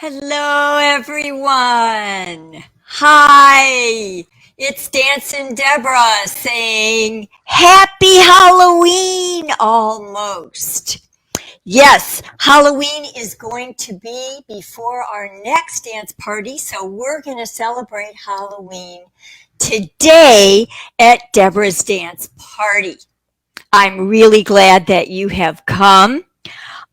Hello, everyone. Hi, it's Dancing Deborah saying Happy Halloween almost. Yes, Halloween is going to be before our next dance party, so we're going to celebrate Halloween today at Deborah's Dance Party. I'm really glad that you have come.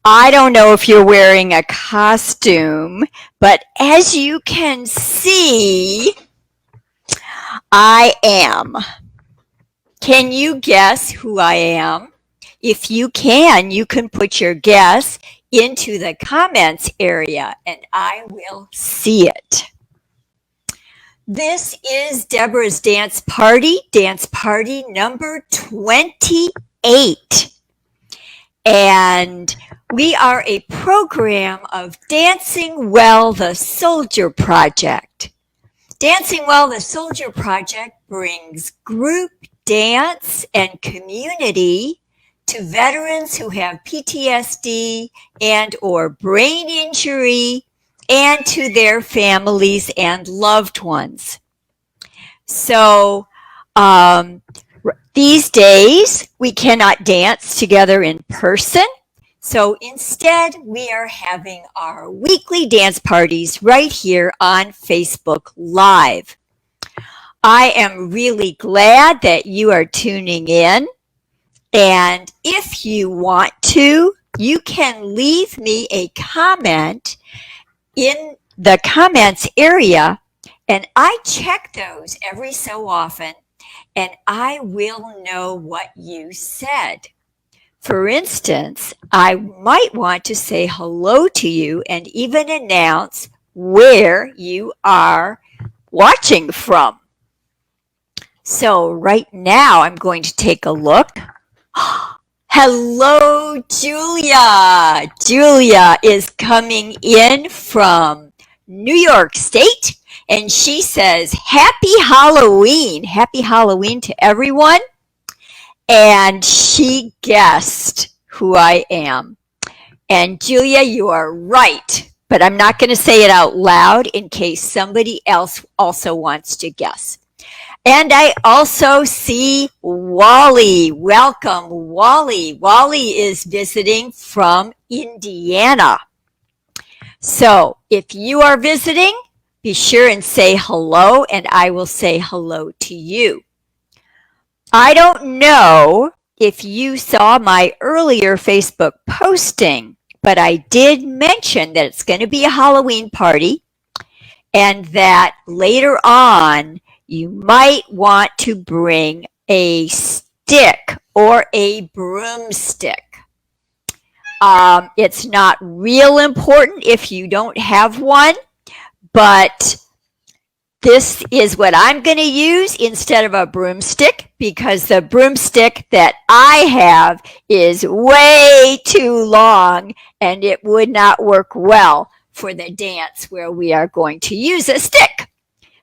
I don't know if you're wearing a costume, but as you can see, I am. Can you guess who I am? If you can put your guess into the comments area and I will see it. This is Deborah's dance party number 28. And we are a program of Dancing Well the Soldier Project. Dancing Well the Soldier Project brings group dance and community to veterans who have PTSD and or brain injury and to their families and loved ones. So, these days, we cannot dance together in person, so instead we are having our weekly dance parties right here on Facebook Live. I am really glad that you are tuning in, and if you want to, you can leave me a comment in the comments area, and I check those every so often. And I will know what you said. For instance, I might want to say hello to you and even announce where you are watching from. So right now I'm going to take a look. Hello, Julia. Julia is coming in from New York State. And she says, Happy Halloween. Happy Halloween to everyone. And she guessed who I am. And Julia, you are right. But I'm not going to say it out loud in case somebody else also wants to guess. And I also see Wally. Welcome, Wally. Wally is visiting from Indiana. So if you are visiting, be sure and say hello, and I will say hello to you. I don't know if you saw my earlier Facebook posting, but I did mention that it's going to be a Halloween party and that later on you might want to bring a stick or a broomstick. It's not real important if you don't have one. But this is what I'm going to use instead of a broomstick because the broomstick that I have is way too long and it would not work well for the dance where we are going to use a stick.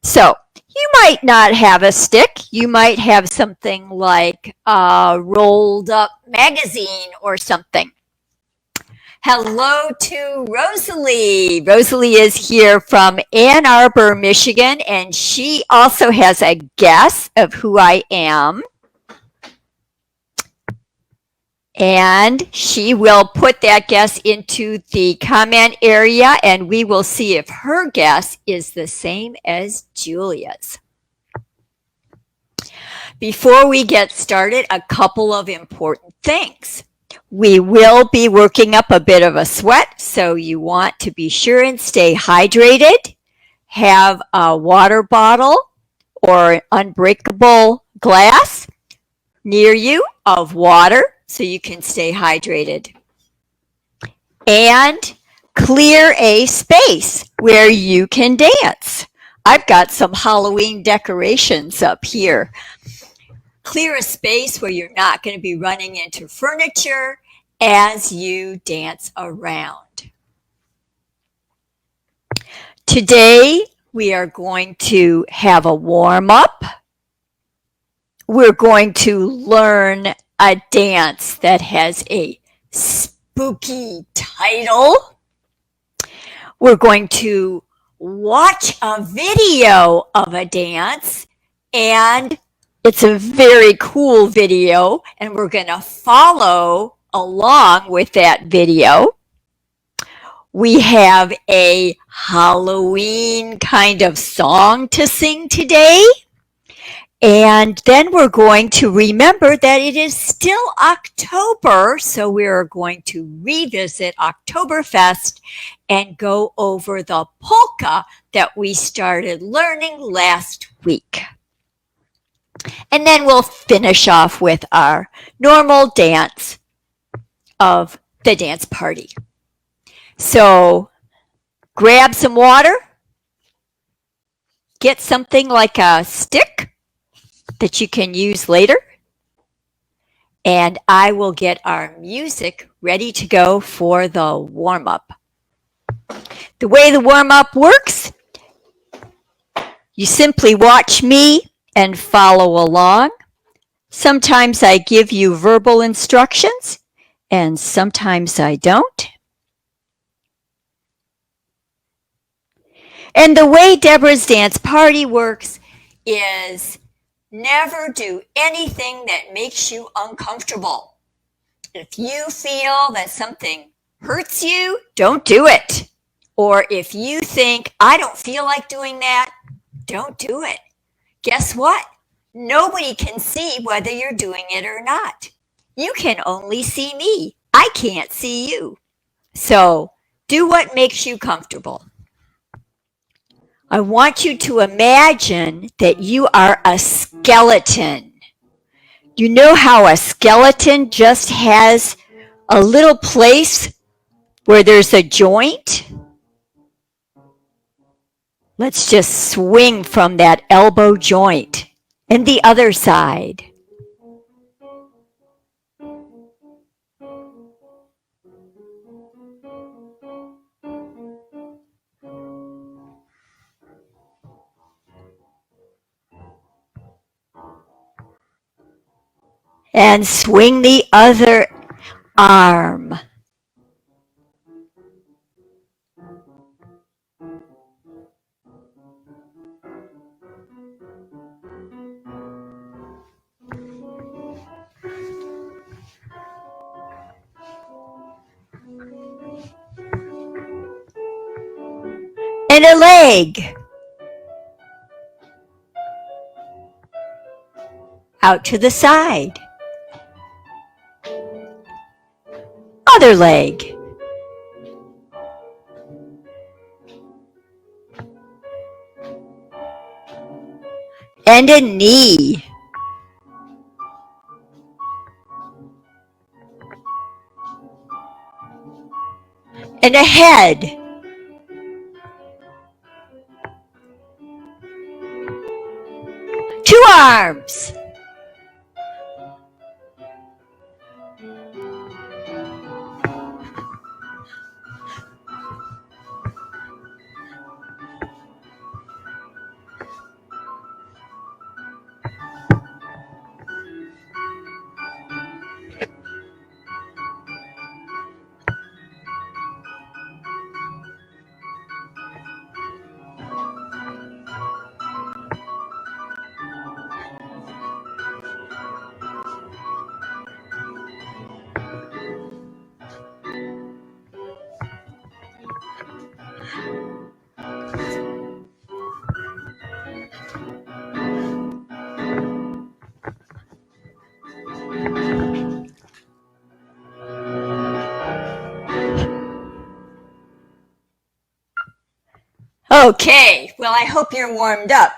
So you might not have a stick. You might have something like a rolled up magazine or something. Hello to Rosalie. Rosalie is here from Ann Arbor, Michigan, and she also has a guess of who I am. And she will put that guess into the comment area, and we will see if her guess is the same as Julia's. Before we get started, a couple of important things. We will be working up a bit of a sweat, so you want to be sure and stay hydrated. Have a water bottle or unbreakable glass near you of water so you can stay hydrated. And clear a space where you can dance. I've got some Halloween decorations up here. Clear a space where you're not going to be running into furniture as you dance around. Today, we are going to have a warm-up. We're going to learn a dance that has a spooky title. We're going to watch a video of a dance, and it's a very cool video, and we're going to follow along with that video. We have a Halloween kind of song to sing today. And then we're going to remember that it is still October, so we're going to revisit Oktoberfest and go over the polka that we started learning last week. And then we'll finish off with our normal dance of the dance party. So grab some water, get something like a stick that you can use later, and I will get our music ready to go for the warm-up. The way the warm-up works, you simply watch me and follow along. Sometimes I give you verbal instructions, and sometimes I don't. And the way Deborah's Dance Party works is never do anything that makes you uncomfortable. If you feel that something hurts you, don't do it. Or if you think, I don't feel like doing that, don't do it. Guess what? Nobody can see whether you're doing it or not. You can only see me. I can't see you. So do what makes you comfortable. I want you to imagine that you are a skeleton. You know how a skeleton just has a little place where there's a joint? Let's just swing from that elbow joint and the other side. And swing the other arm. And a leg. Out to the side. Other leg. And a knee. And a head. Two arms. Okay, well, I hope you're warmed up.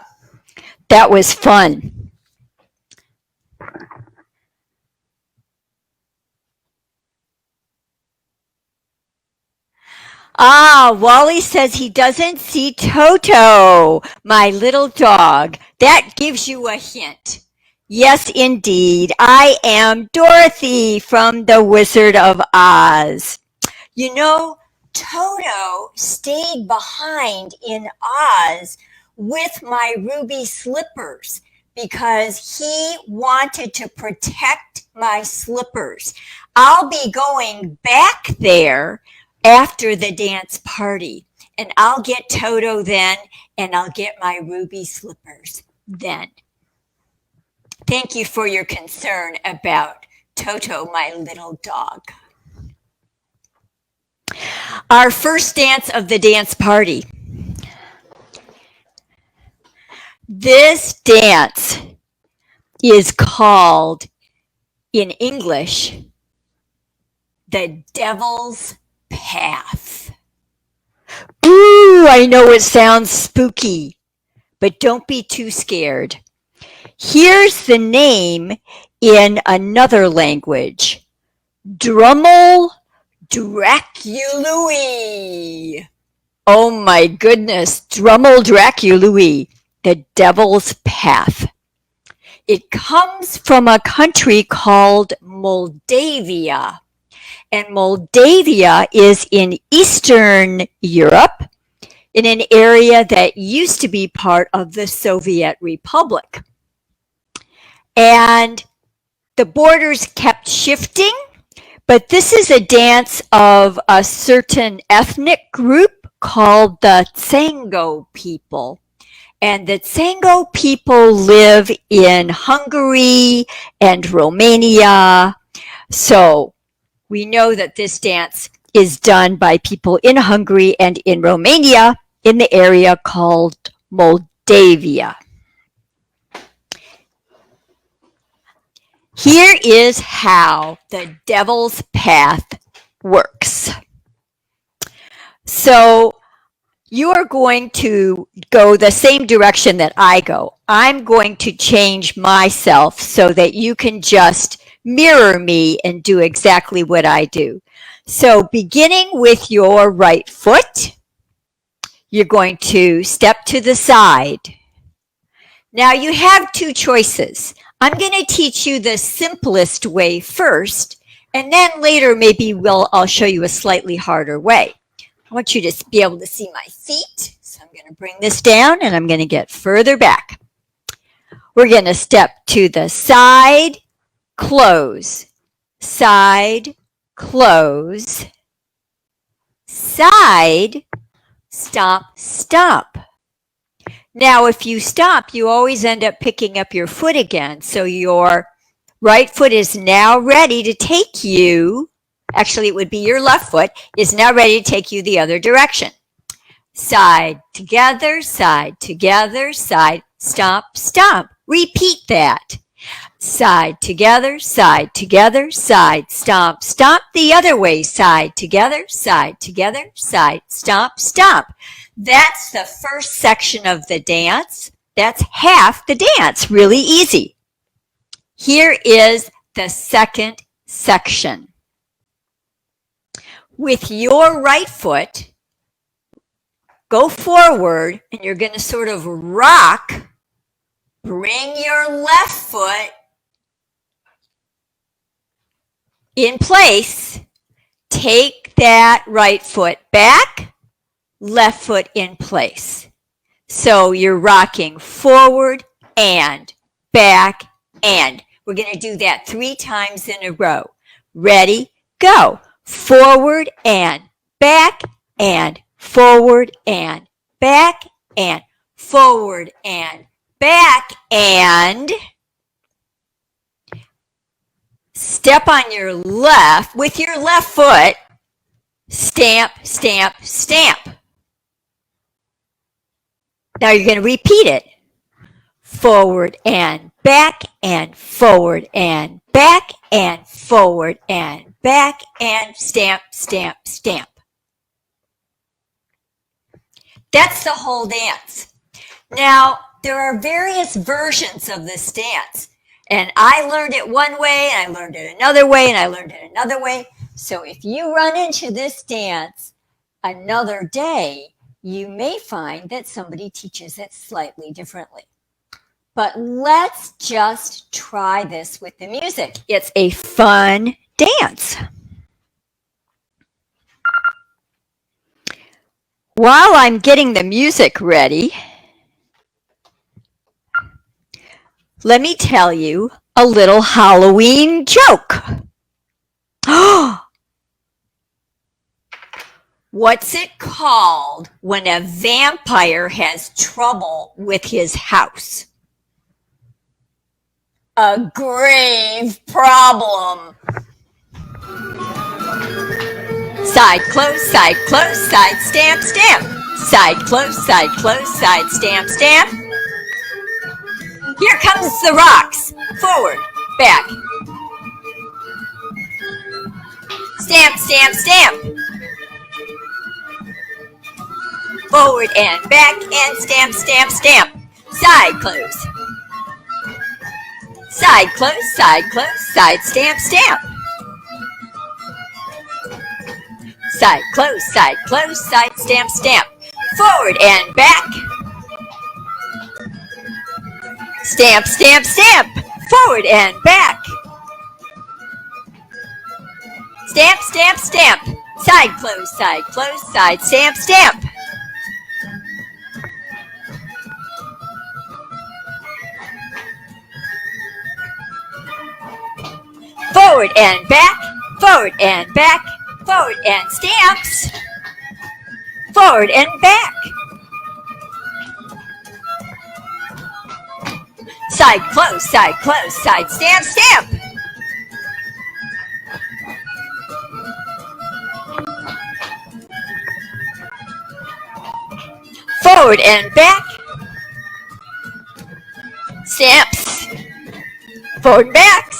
That was fun. Wally says he doesn't see Toto, my little dog. That gives you a hint. Yes, indeed. I am Dorothy from The Wizard of Oz. You know, Toto stayed behind in Oz with my ruby slippers because he wanted to protect my slippers. I'll be going back there after the dance party, and I'll get Toto then, and I'll get my ruby slippers then. Thank you for your concern about Toto, my little dog. Our first dance of the dance party. This dance is called, in English, the Devil's Path. Ooh, I know it sounds spooky, but don't be too scared. Here's the name in another language. Drummel Dracului. Oh my goodness, Drummel Dracului, the Devil's Path. It comes from a country called Moldavia. And Moldavia is in Eastern Europe, in an area that used to be part of the Soviet Republic. And the borders kept shifting, but this is a dance of a certain ethnic group called the Tsango people. And the Tsango people live in Hungary and Romania. So we know that this dance is done by people in Hungary and in Romania in the area called Moldavia. Here is how the Devil's Path works. So you are going to go the same direction that I go. I'm going to change myself so that you can just mirror me and do exactly what I do. So beginning with your right foot, you're going to step to the side. Now you have two choices. I'm going to teach you the simplest way first, and then later maybe I'll show you a slightly harder way. I want you to be able to see my feet. So I'm going to bring this down and I'm going to get further back. We're going to step to the side, close, side, close, side, stop, stop. Now, if you stop, you always end up picking up your foot again. So your right foot is now ready to take you, actually it would be your left foot, is now ready to take you the other direction. Side, together, side, stop, stop. Repeat that. Side, together, side, stop, stop. The other way, side, together, side, stop, stop. That's the first section of the dance. That's half the dance, really easy. Here is the second section. With your right foot, go forward and you're going to sort of rock. Bring your left foot in place. Take that right foot back. Left foot in place. So you're rocking forward and back and. We're going to do that 3 times in a row. Ready, go. Forward and back and forward and back and forward and back and. Step on your left with your left foot. Stamp, stamp, stamp. Now you're going to repeat it. Forward and back and forward and back and forward and back and stamp, stamp, stamp. That's the whole dance. Now, there are various versions of this dance. And I learned it one way, and I learned it another way, and I learned it another way. So if you run into this dance another day, you may find that somebody teaches it slightly differently. But let's just try this with the music. It's a fun dance. While I'm getting the music ready, let me tell you a little Halloween joke. What's it called when a vampire has trouble with his house? A grave problem. Side close, side close, side stamp, stamp. Side close, side close, side stamp, stamp. Here comes the rocks. Forward, back. Stamp, stamp, stamp. Forward and back and stamp, stamp, stamp. Side close. Side close, side close, side stamp, stamp. Side close, side close, side stamp, stamp. Forward and back. Stamp, stamp, stamp. Forward and back. Stamp, stamp, stamp. Side close, side stamp, stamp. Forward and back, forward and back, forward and stamps. Forward and back. Side close, side stamp, stamp. Forward and back. Stamps. Forward and backs.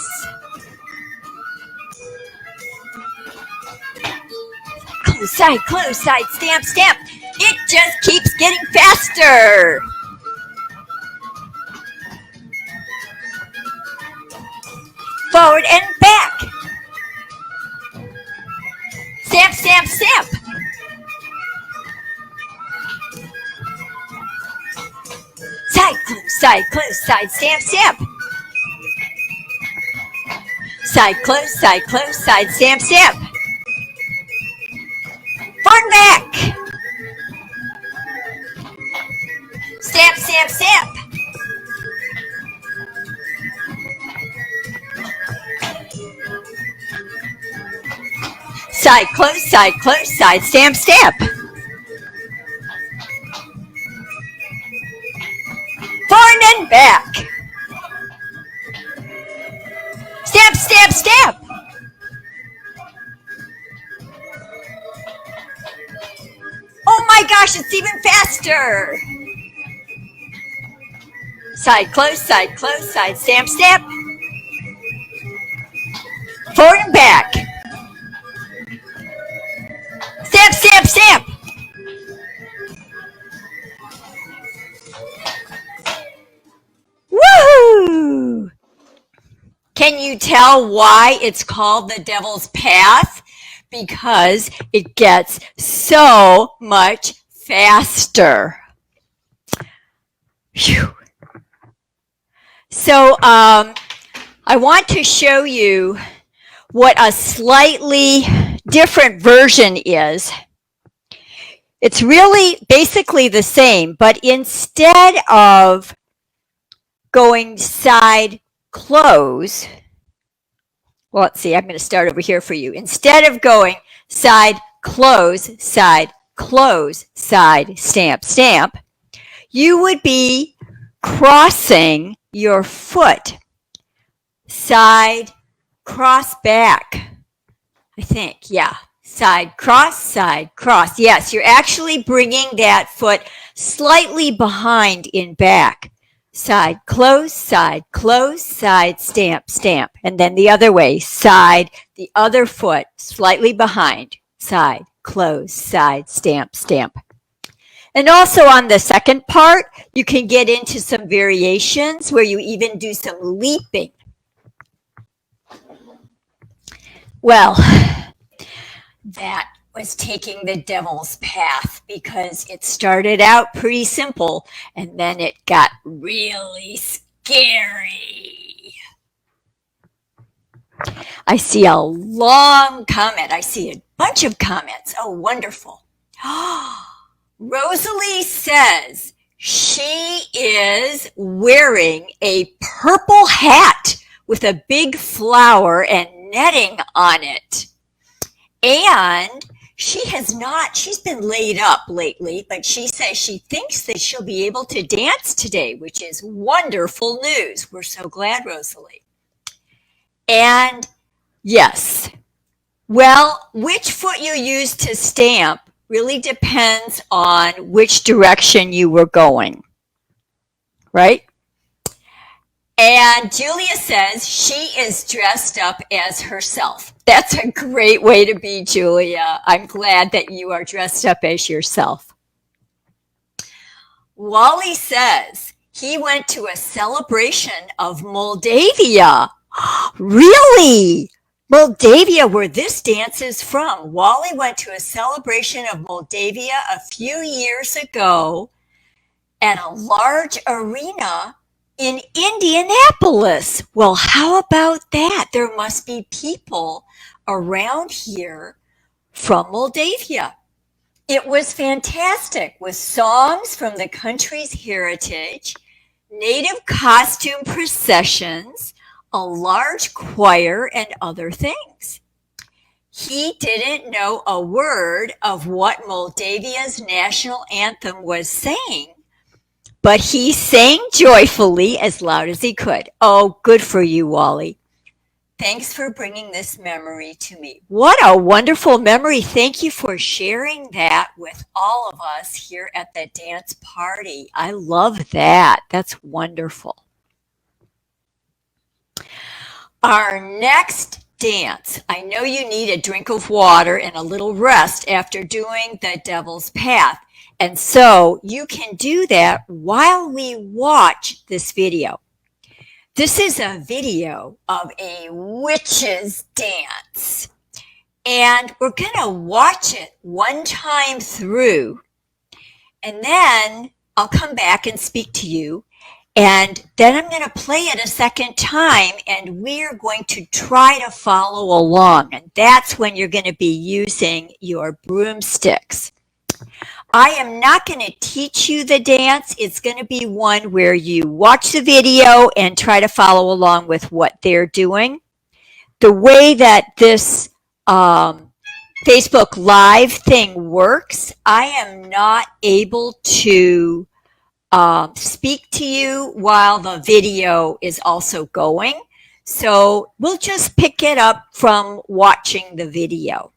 Close, side stamp, stamp. It just keeps getting faster. Forward and back. Stamp, stamp, stamp. Side close, side stamp, stamp. Side close, side stamp, stamp. Forward and back. Stamp, stamp, stamp. Side close, side stamp, stamp. Forward and back. Stamp, stamp, stamp. Oh my gosh, it's even faster. Side close, side stamp, stamp. Forward and back. Stamp, stamp, stamp. Woohoo! Can you tell why it's called the Devil's Path? Because it gets so much faster. Phew. So I want to show you what a slightly different version is. It's really basically the same, but instead of going side close, well, let's see, I'm going to start over here for you. Instead of going side close, side stamp, stamp, you would be crossing your foot, side cross back, I think, yeah. Side cross. Yes, you're actually bringing that foot slightly behind in back. Side close, side stamp, stamp. And then the other way, side, the other foot slightly behind, side close, side stamp, stamp. And also on the second part, you can get into some variations where you even do some leaping. Well, that was taking the devil's path because it started out pretty simple and then it got really scary. I see a long comment. I see a bunch of comments. Oh, wonderful. Rosalie says she is wearing a purple hat with a big flower and netting on it. And she's been laid up lately, but she says she thinks that she'll be able to dance today, which is wonderful news. We're so glad, Rosalie. And yes, well, which foot you use to stamp really depends on which direction you were going, right? And Julia says she is dressed up as herself. That's a great way to be, Julia. I'm glad that you are dressed up as yourself. Wally says he went to a celebration of Moldavia. Really? Moldavia, where this dance is from. Wally went to a celebration of Moldavia a few years ago at a large arena in Indianapolis. Well, how about that? There must be people around here from Moldavia. It was fantastic with songs from the country's heritage, native costume processions, a large choir, and other things. He didn't know a word of what Moldavia's national anthem was saying, but he sang joyfully as loud as he could. Oh, good for you, Wally. Thanks for bringing this memory to me. What a wonderful memory. Thank you for sharing that with all of us here at the dance party. I love that. That's wonderful. Our next dance. I know you need a drink of water and a little rest after doing the Devil's Path. And so you can do that while we watch this video. This is a video of a witch's dance. And we're going to watch it one time through. And then I'll come back and speak to you. And then I'm going to play it a second time, and we're going to try to follow along. And that's when you're going to be using your broomsticks. I am not going to teach you the dance. It's going to be one where you watch the video and try to follow along with what they're doing. The way that this Facebook Live thing works, I am not able to speak to you while the video is also going. So we'll just pick it up from watching the video.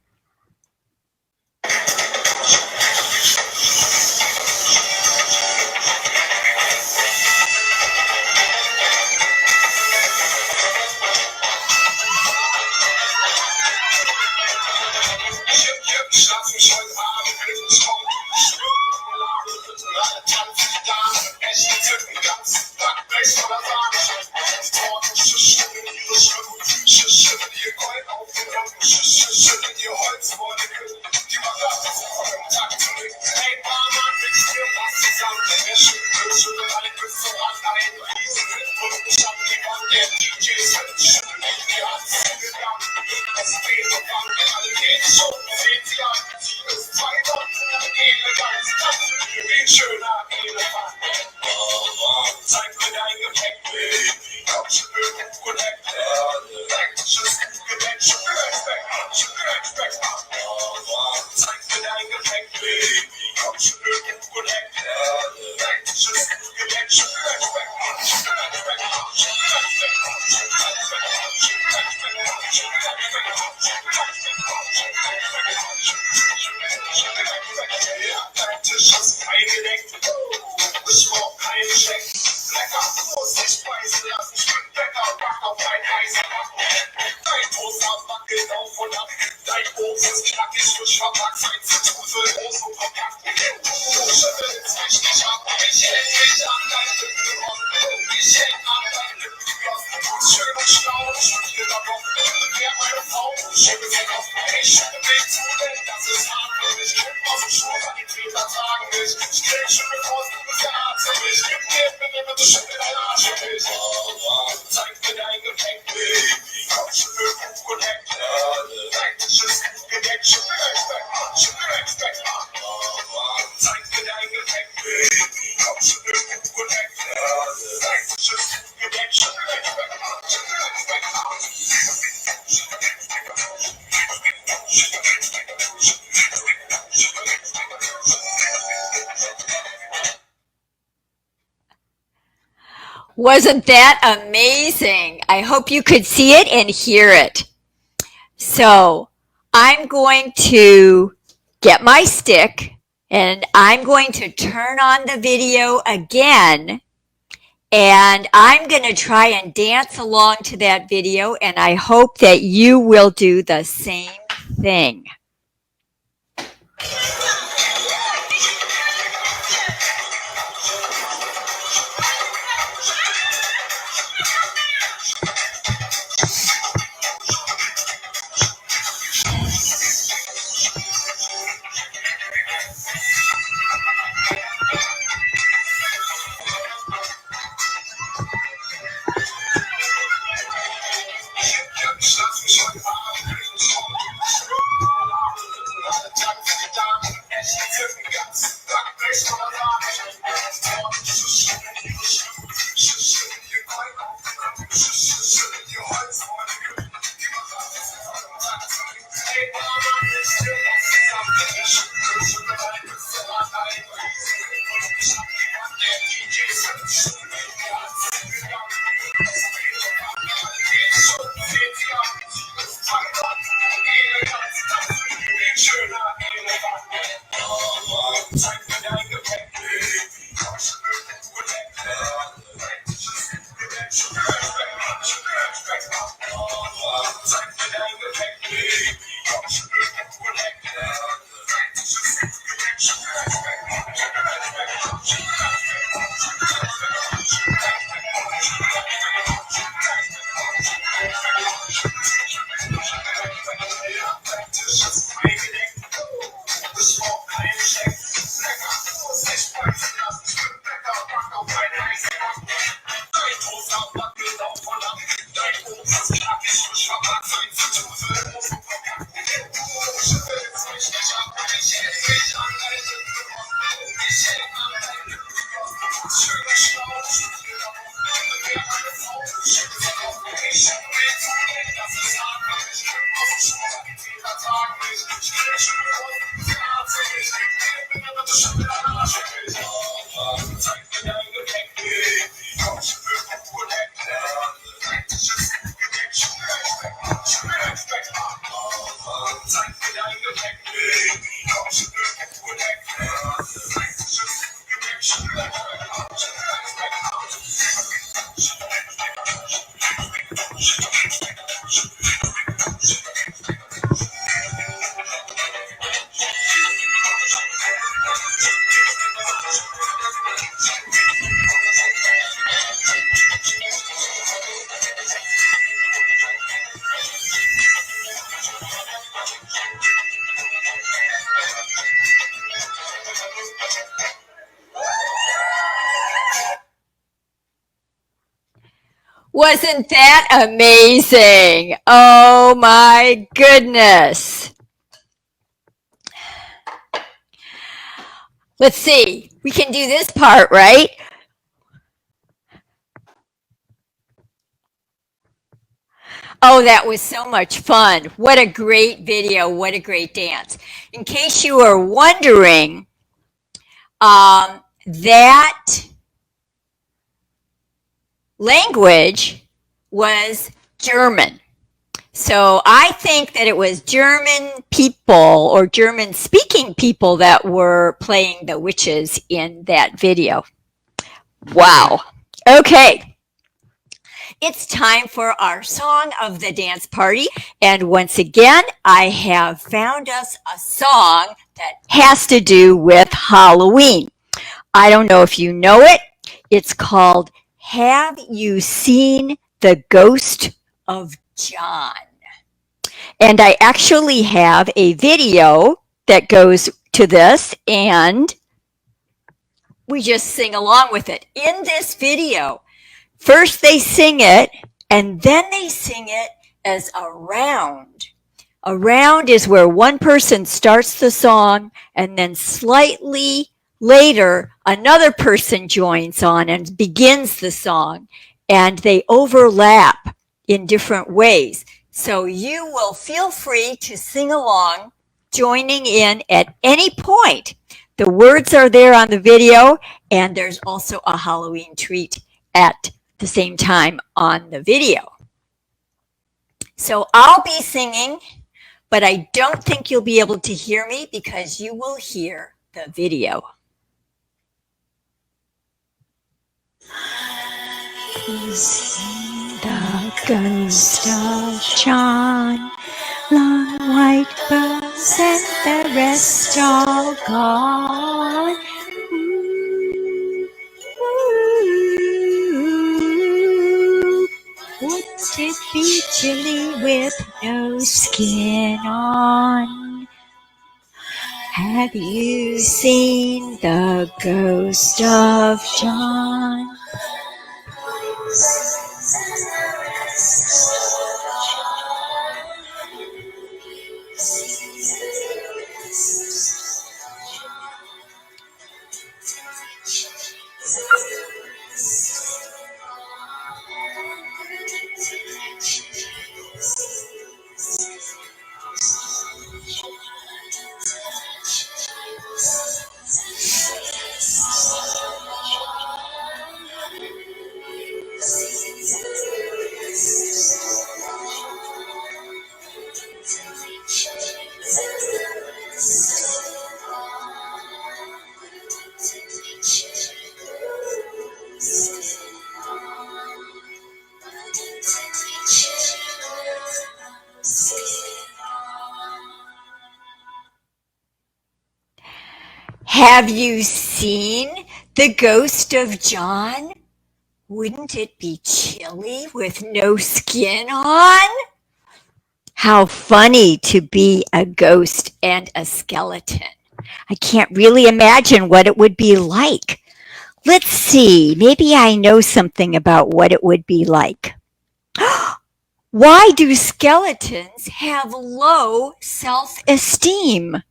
Wasn't that amazing? I hope you could see it and hear it. So I'm going to get my stick and I'm going to turn on the video again, and I'm going to try and dance along to that video, and I hope that you will do the same thing. Wasn't that amazing? Oh my goodness. Let's see. We can do this part, right? Oh, that was so much fun. What a great video. What a great dance. In case you are wondering, that language was German. So I think that it was German people or German speaking people that were playing the witches in that video. Wow. Okay. It's time for our song of the dance party. And once again, I have found us a song that has to do with Halloween. I don't know if you know it. It's called Have You Seen the Ghost of John? And I actually have a video that goes to this, and we just sing along with it. In this video, first they sing it, and then they sing it as a round. A round is where one person starts the song, and then slightly later, another person joins on and begins the song, and they overlap in different ways. So you will feel free to sing along, joining in at any point. The words are there on the video, and there's also a Halloween treat at the same time on the video. So I'll be singing, but I don't think you'll be able to hear me because you will hear the video. He's seen the ghost of John, long white bus and the rest all gone. Ooh, wouldn't it be chilly with no skin on? Have you seen the ghost of John? Have you seen the ghost of John? Wouldn't it be chilly with no skin on? How funny to be a ghost and a skeleton. I can't really imagine what it would be like. Let's see, maybe I know something about what it would be like. Why do skeletons have low self-esteem?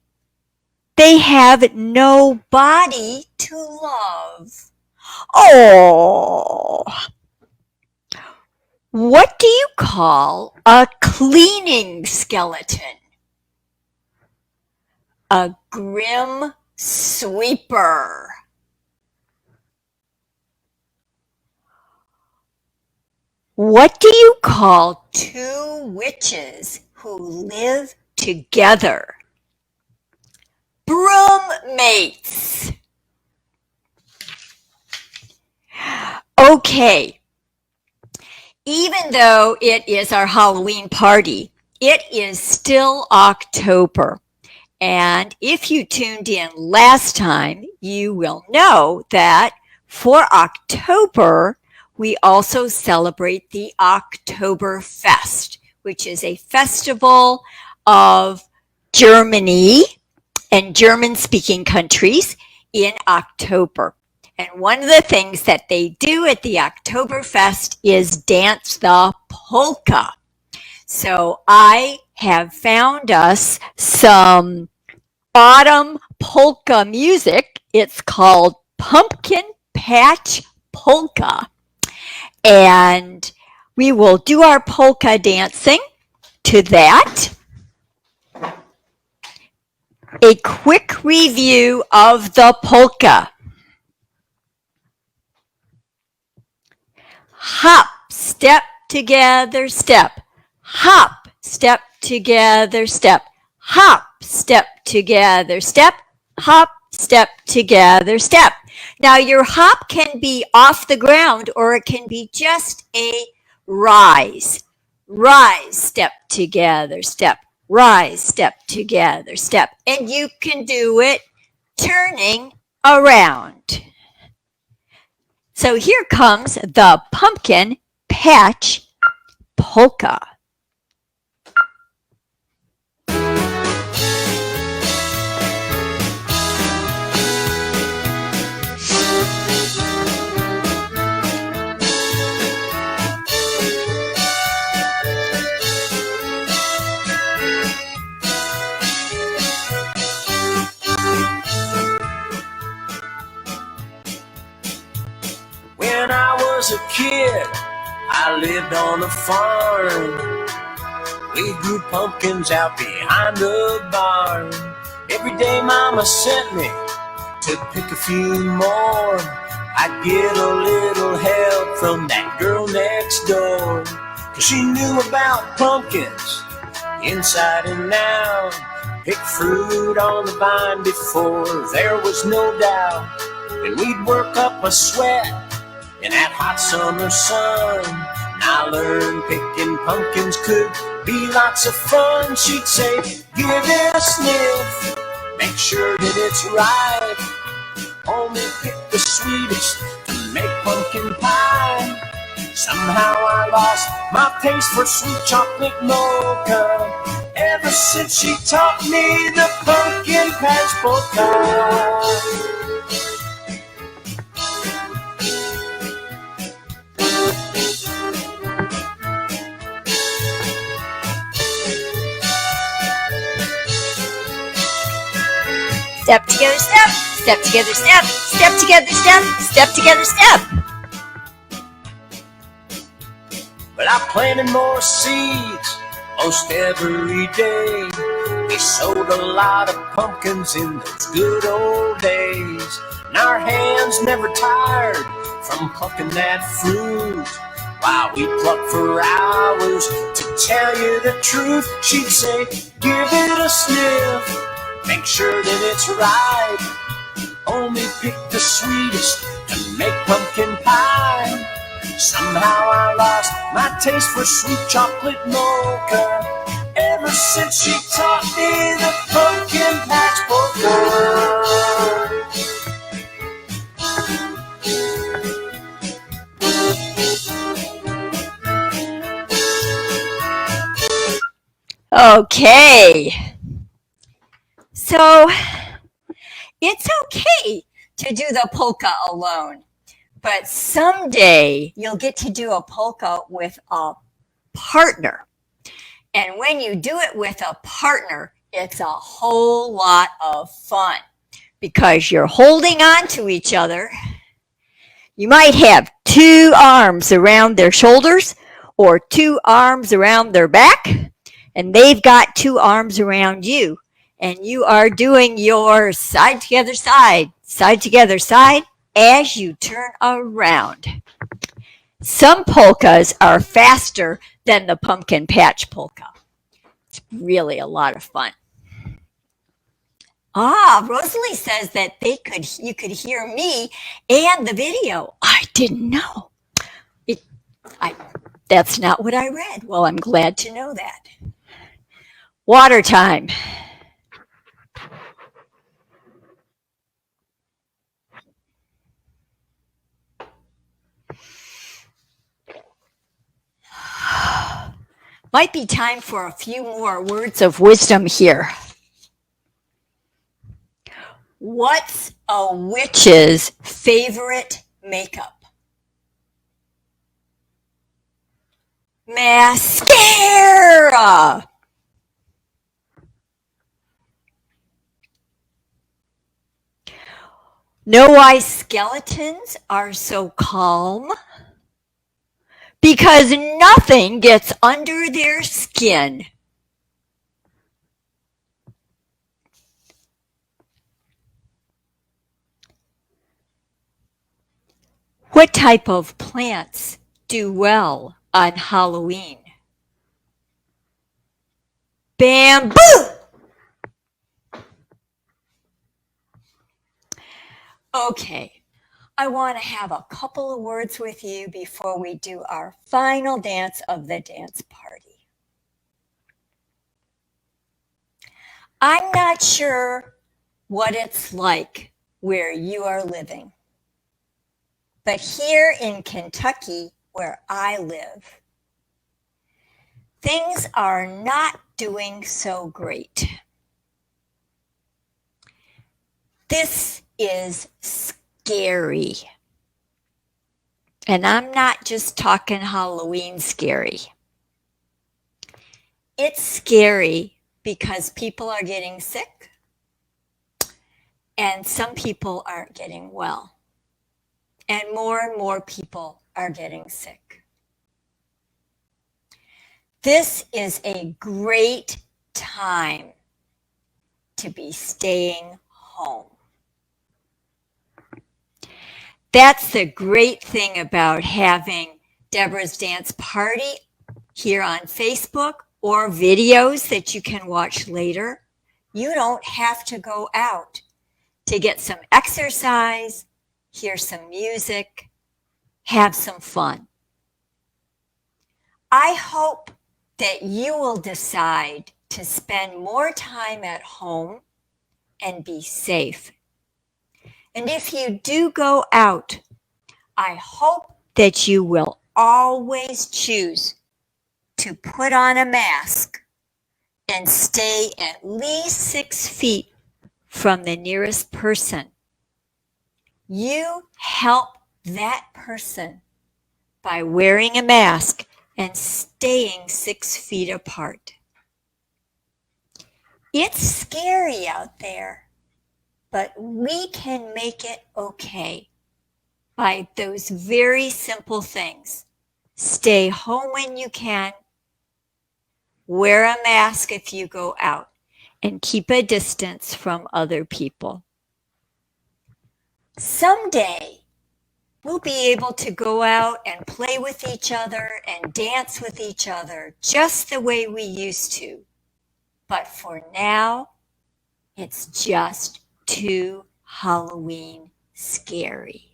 They have no body to love. Oh! What do you call a cleaning skeleton? A grim sweeper. What do you call two witches who live together? Broommates. Okay. Even though it is our Halloween party, it is still October. And if you tuned in last time, you will know that for October, we also celebrate the Oktoberfest, which is a festival of Germany and German-speaking countries in October. And one of the things that they do at the Oktoberfest is dance the polka. So I have found us some autumn polka music. It's called Pumpkin Patch Polka. And we will do our polka dancing to that. A quick review of the polka. Hop, step, together, step. Hop, step, together, step. Hop, step, together, step. Hop, step, together, step. Now your hop can be off the ground or it can be just a rise. Rise, step, together, step. Rise, step, together, step. And you can do it turning around. So here comes the Pumpkin Patch Polka. When I was a kid, I lived on a farm. We grew pumpkins out behind the barn. Every day Mama sent me to pick a few more. I'd get a little help from that girl next door, 'cause she knew about pumpkins inside and out. Pick fruit on the vine before there was no doubt. And we'd work up a sweat in that hot summer sun. And I learned picking pumpkins could be lots of fun. She'd say, give it a sniff, make sure that it's ripe. Only pick the sweetest to make pumpkin pie. Somehow I lost my taste for sweet chocolate mocha ever since she taught me the pumpkin patch polka. Step together, step. Step together, step. Step together, step. Step together, step. But I planted more seeds most every day. We sowed a lot of pumpkins in those good old days. And our hands never tired from plucking that fruit. While we'd pluck for hours, to tell you the truth, she'd say, give it a sniff, make sure that it's ripe. Only pick the sweetest to make pumpkin pie. Somehow I lost my taste for sweet chocolate mocha ever since she taught me the pumpkin patch polka. Okay. So it's okay to do the polka alone, but someday you'll get to do a polka with a partner. And when you do it with a partner, it's a whole lot of fun because you're holding on to each other. You might have 2 arms around their shoulders or 2 arms around their back, and they've got 2 arms around you. And you are doing your side together, side together, side as you turn around. Some polkas are faster than the pumpkin patch polka. It's really a lot of fun. Rosalie says that you could hear me and the video. I didn't know. That's not what I read. Well, I'm glad to know that. Water time. Might be time for a few more words of wisdom here. What's a witch's favorite makeup? Mascara. Know why skeletons are so calm? Because nothing gets under their skin. What type of plants do well on Halloween? Bamboo! Okay. I want to have a couple of words with you before we do our final dance of the dance party. I'm not sure what it's like where you are living, but here in Kentucky, where I live, things are not doing so great. This is scary. And I'm not just talking Halloween scary. It's scary because people are getting sick and some people aren't getting well. And more people are getting sick. This is a great time to be staying home. That's the great thing about having Deborah's Dance Party here on Facebook or videos that you can watch later. You don't have to go out to get some exercise, hear some music, have some fun. I hope that you will decide to spend more time at home and be safe. And if you do go out, I hope that you will always choose to put on a mask and stay at least 6 feet from the nearest person. You help that person by wearing a mask and staying 6 feet apart. It's scary out there, but we can make it okay by those very simple things. Stay home when you can, wear a mask if you go out, and keep a distance from other people. Someday, we'll be able to go out and play with each other and dance with each other just the way we used to. But for now, it's just too Halloween scary.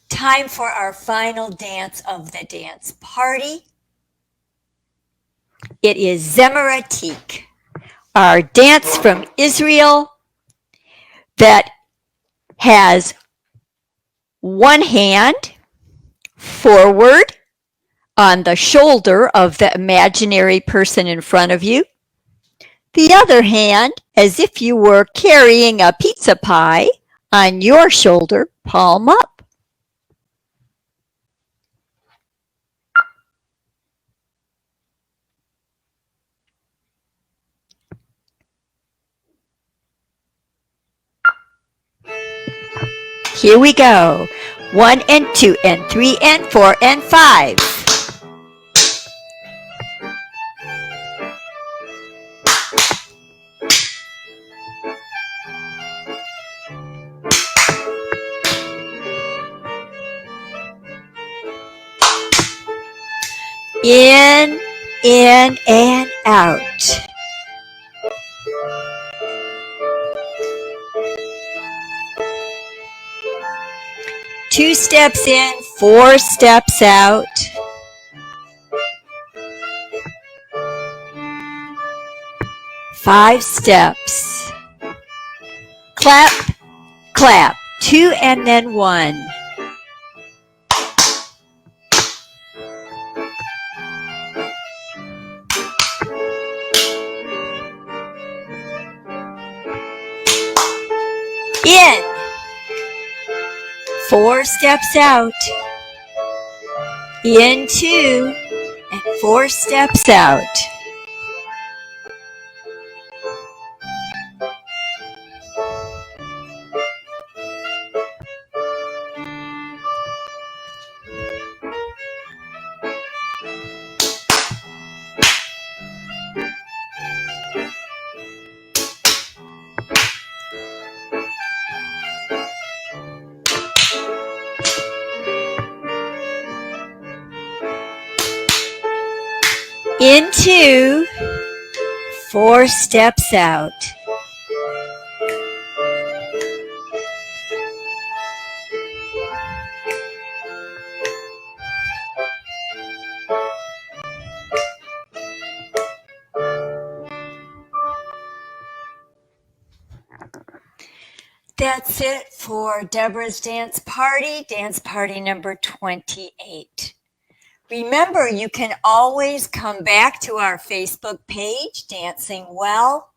Time for our final dance of the dance party. It is Zemaratik, our dance from Israel that has one hand forward on the shoulder of the imaginary person in front of you, the other hand as if you were carrying a pizza pie on your shoulder, palm up. Here we go. 1 and 2 and 3 and 4 and 5. In, and out. Two steps in, 4 steps out. Five steps. Clap, clap. 2 and then 1. In. 4 steps out. In 2 and 4 steps out. In 2, 4 steps out. That's it for Deborah's dance party number 28. Remember, you can always come back to our Facebook page, Dancing Well,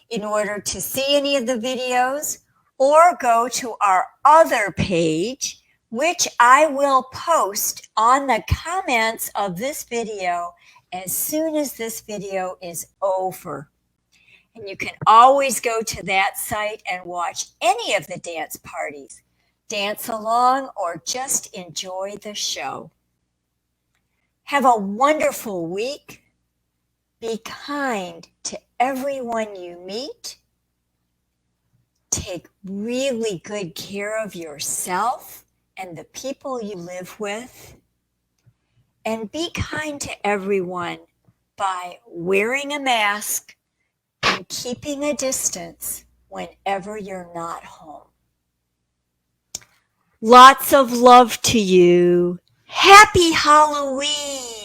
in order to see any of the videos, or go to our other page, which I will post on the comments of this video as soon as this video is over. And you can always go to that site and watch any of the dance parties, dance along, or just enjoy the show. Have a wonderful week. Be kind to everyone you meet. take really good care of yourself and the people you live with. And be kind to everyone by wearing a mask and keeping a distance whenever you're not home. Lots of love to you. Happy Halloween!